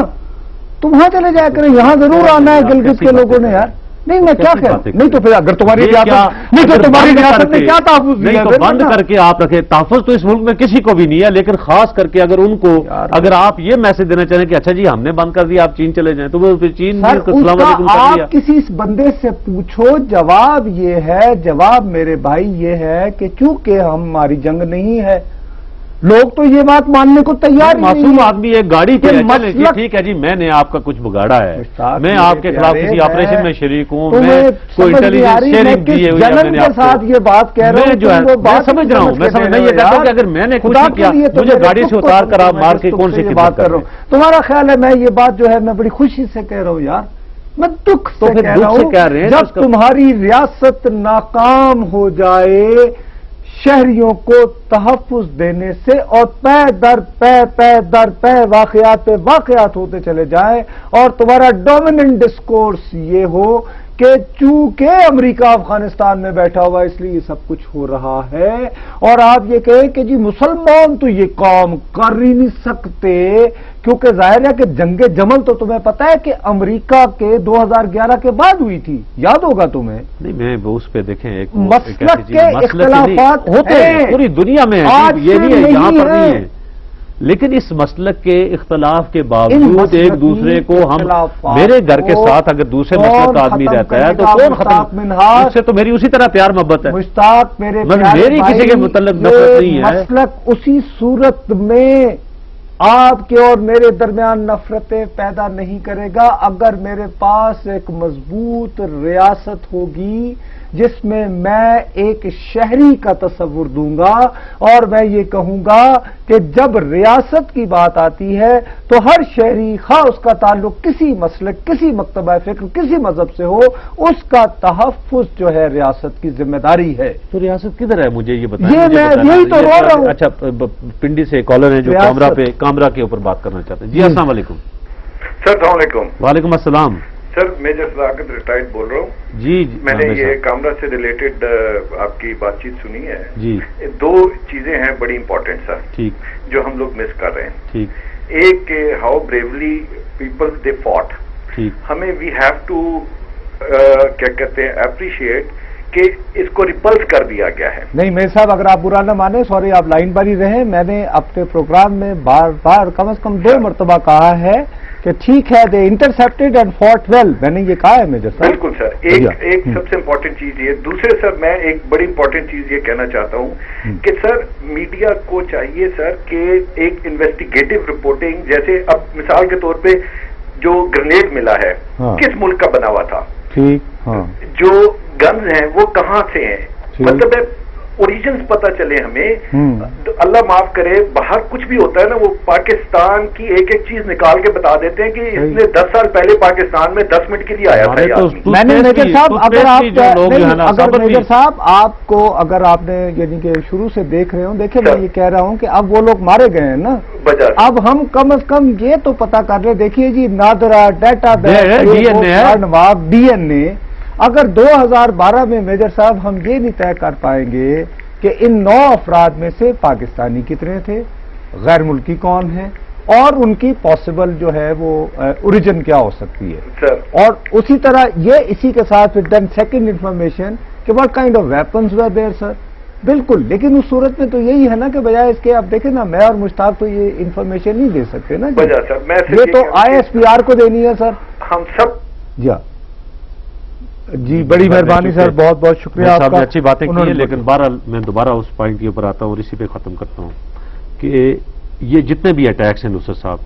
تو وہاں چلے جایا کریں، یہاں ضرور آنا ہے گلگت کے لوگوں نے یار۔ نہیں میں کیا کہہ نہیں تو پھر اگر تمہاری ریاست نہیں تو تمہاری ریاست نے کیا تحفظ دیا؟ نہیں تو بند کر کے آپ رکھے، تحفظ تو اس ملک میں کسی کو بھی نہیں ہے، لیکن خاص کر کے اگر ان کو اگر آپ یہ میسج دینا چاہیں کہ اچھا جی ہم نے بند کر دیا آپ چین چلے جائیں تو وہ چین السلام علیکم کر دیا۔ آپ کسی اس بندے سے پوچھو، جواب یہ ہے، جواب میرے بھائی یہ ہے کہ چونکہ ہماری جنگ نہیں ہے، لوگ تو یہ بات ماننے کو تیار نہیں۔ معصوم آدمی ایک گاڑی پہ ٹھیک ہے جی میں نے آپ کا کچھ بگاڑا ہے، میں آپ کے خلاف کسی آپریشن میں شریک ہوں، میں کوئی انٹیلیجنس شیئرنگ کی ہوئی ہے، میں نے آپ ساتھ یہ بات کہہ رہا ہوں جو ہے میں سمجھ رہا ہوں، میں یہ کہتا ہوں کہ اگر میں نے کچھ کیا مجھے گاڑی سے اتار کر آپ مار کے کون سی بات کر رہا ہوں؟ تمہارا خیال ہے میں یہ بات جو ہے میں بڑی خوشی سے کہہ رہا ہوں یار، میں دکھ سے کہہ رہا ہوں جب تمہاری ریاست ناکام ہو جائے شہریوں کو تحفظ دینے سے اور پے در پے واقعات ہوتے چلے جائیں، اور تمہارا ڈومیننٹ ڈسکورس یہ ہو کہ چونکہ امریکہ افغانستان میں بیٹھا ہوا اس لیے یہ سب کچھ ہو رہا ہے، اور آپ یہ کہیں کہ جی مسلمان تو یہ کام کر ہی نہیں سکتے، کیونکہ ظاہر ہے کہ جنگ جمل تو تمہیں پتا ہے کہ امریکہ کے 2011 کے بعد ہوئی تھی، یاد ہوگا تمہیں؟ نہیں میں اس پہ دیکھیں ایک مسلک کے اختلافات ہوتے ہیں پوری دنیا میں، یہ نہیں ہے یہاں پر نہیں ہے، لیکن اس مسلک کے اختلاف کے باوجود ایک دوسرے کو ہم میرے گھر کے ساتھ اگر دوسرے مسلک کا آدمی رہتا ہے تو کون ختم؟ اس سے تو میری اسی طرح پیار محبت ہے، مشتاق میرے میری کسی کے متعلق نفرت نہیں ہے۔ مسلک اسی صورت میں آپ کے اور میرے درمیان نفرتیں پیدا نہیں کرے گا اگر میرے پاس ایک مضبوط ریاست ہوگی جس میں میں ایک شہری کا تصور دوں گا، اور میں یہ کہوں گا کہ جب ریاست کی بات آتی ہے تو ہر شہری خواہ اس کا تعلق کسی مسلک، کسی مکتبہ فکر، کسی مذہب سے ہو، اس کا تحفظ جو ہے ریاست کی ذمہ داری ہے۔ تو ریاست کدھر ہے مجھے یہ بتائیں؟ یہ میں یہی تو رو رہا ہوں۔ اچھا پنڈی سے کالر ہیں جو کامرا کے اوپر بات کرنا چاہتے ہیں۔ جی السلام علیکم۔ سر السلام علیکم۔ وعلیکم السلام سر، میجر صداقت ریٹائرڈ بول رہا ہوں۔ جی میں نے یہ کامرا سے ریلیٹڈ آپ کی بات چیت سنی ہے جی۔ دو چیزیں ہیں بڑی امپورٹنٹ سر، ٹھیک، جو ہم لوگ مس کر رہے ہیں۔ ٹھیک، ایک کہ how Barelvi people they fought, ٹھیک، ہمیں وی ہیو ٹو کیا کہتے ہیں اپریشیٹ کہ اس کو ریپلس کر دیا گیا ہے۔ نہیں میرے صاحب اگر آپ برا نہ مانیں، سوری آپ لائن پر ہی رہیں، میں نے اپنے پروگرام میں بار کم از کم 2 مرتبہ کہا ہے کہ ٹھیک ہے دے انٹرسپٹڈ اینڈ فوٹ ویل، میں نے یہ کہا ہے میجر صاحب۔ بالکل سر، ایک سب سے امپورٹنٹ چیز یہ، دوسرے سر میں ایک بڑی امپورٹنٹ چیز یہ کہنا چاہتا ہوں کہ سر میڈیا کو چاہیے سر کہ ایک انویسٹیگیٹو رپورٹنگ، جیسے اب مثال کے طور پہ جو گرنیڈ ملا ہے کس ملک کا بنا ہوا تھا، ٹھیک، ہاں، جو گنز ہیں وہ کہاں سے ہیں، مطلب اوریجنز پتہ چلے ہمیں۔ اللہ معاف کرے باہر کچھ بھی ہوتا ہے نا، وہ پاکستان کی ایک چیز نکال کے بتا دیتے ہیں کہ اس نے 10 سال پہلے پاکستان میں 10 منٹ کے لیے آیا تھا۔ میں نے میجر صاحب اگر میجر صاحب آپ کو اگر آپ نے یعنی کہ شروع سے دیکھ رہے ہوں، دیکھیں میں یہ کہہ رہا ہوں کہ اب وہ لوگ مارے گئے ہیں نا، اب ہم کم از کم یہ تو پتا کر لیں، دیکھیے جی نادرا ڈیٹا نواب ڈی این اے، اگر 2012 میں میجر صاحب ہم یہ نہیں طے کر پائیں گے کہ ان 9 افراد میں سے پاکستانی کتنے تھے، غیر ملکی کون ہیں، اور ان کی پاسبل جو ہے وہ اوریجن کیا ہو سکتی ہے، اور اسی طرح یہ اسی کے ساتھ دین سیکنڈ انفارمیشن کہ what kind of weapons were there sir, بالکل، لیکن اس صورت میں تو یہی ہے نا کہ بجائے اس کے آپ دیکھیں نا میں اور مشتاق تو یہ انفارمیشن نہیں دے سکتے نا، یہ تو ISPR کو دینی ہے سر، ہم سب۔ جی بڑی مہربانی سر، بہت بہت شکریہ آپ کا، اچھی باتیں کی ہیں، لیکن بہرحال میں دوبارہ اس پوائنٹ کے اوپر آتا ہوں اور اسی پہ ختم کرتا ہوں کہ یہ جتنے بھی اٹیکس ہیں نصرت صاحب،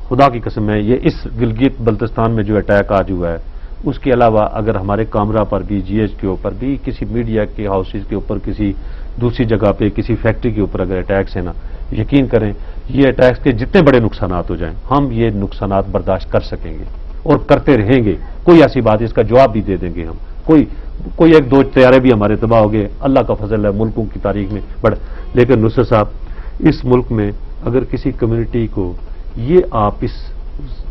خدا کی قسم ہے، یہ اس گلگت بلتستان میں جو اٹیک آج ہوا ہے، اس کے علاوہ اگر ہمارے کامرا پر بھی، جی ایچ کے اوپر بھی، کسی میڈیا کے ہاؤسز کے اوپر، کسی دوسری جگہ پہ، کسی فیکٹری کے اوپر اگر اٹیکس ہیں نا، یقین کریں یہ اٹیکس کے جتنے بڑے نقصانات ہو جائیں ہم یہ نقصانات برداشت کر سکیں گے اور کرتے رہیں گے. کوئی ایسی بات، اس کا جواب بھی دے دیں گے ہم. کوئی ایک دو طیارے بھی ہمارے تباہ ہو گئے، اللہ کا فضل ہے، ملکوں کی تاریخ میں بڑا. لیکن نصرت صاحب، اس ملک میں اگر کسی کمیونٹی کو یہ آپ اس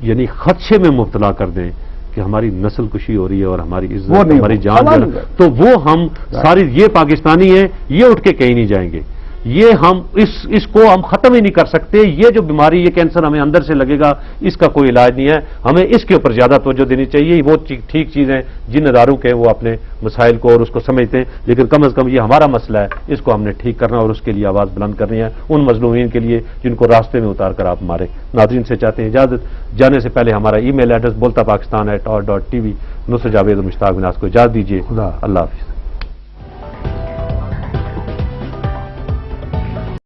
یعنی خدشے میں مبتلا کر دیں کہ ہماری نسل کشی ہو رہی ہے اور ہماری عزت، ہماری جان، تو وہ ہم ساری، یہ پاکستانی ہیں، یہ اٹھ کے کہیں نہیں جائیں گے. یہ ہم اس کو ہم ختم ہی نہیں کر سکتے. یہ جو بیماری، یہ کینسر ہمیں اندر سے لگے گا، اس کا کوئی علاج نہیں ہے. ہمیں اس کے اوپر زیادہ توجہ دینی چاہیے. وہ ٹھیک چیزیں جن اداروں کے وہ اپنے مسائل کو اور اس کو سمجھتے ہیں، لیکن کم از کم یہ ہمارا مسئلہ ہے، اس کو ہم نے ٹھیک کرنا اور اس کے لیے آواز بلند کرنی ہے ان مظلومین کے لیے جن کو راستے میں اتار کر آپ ہمارے ناظرین سے چاہتے ہیں. اجازت جانے سے پہلے ہمارا ای میل ایڈریس boltapakistan@or.tv. نصرت جاوید اور مشتاق مناز کو اجازت دیجیے. اللہ حافظ.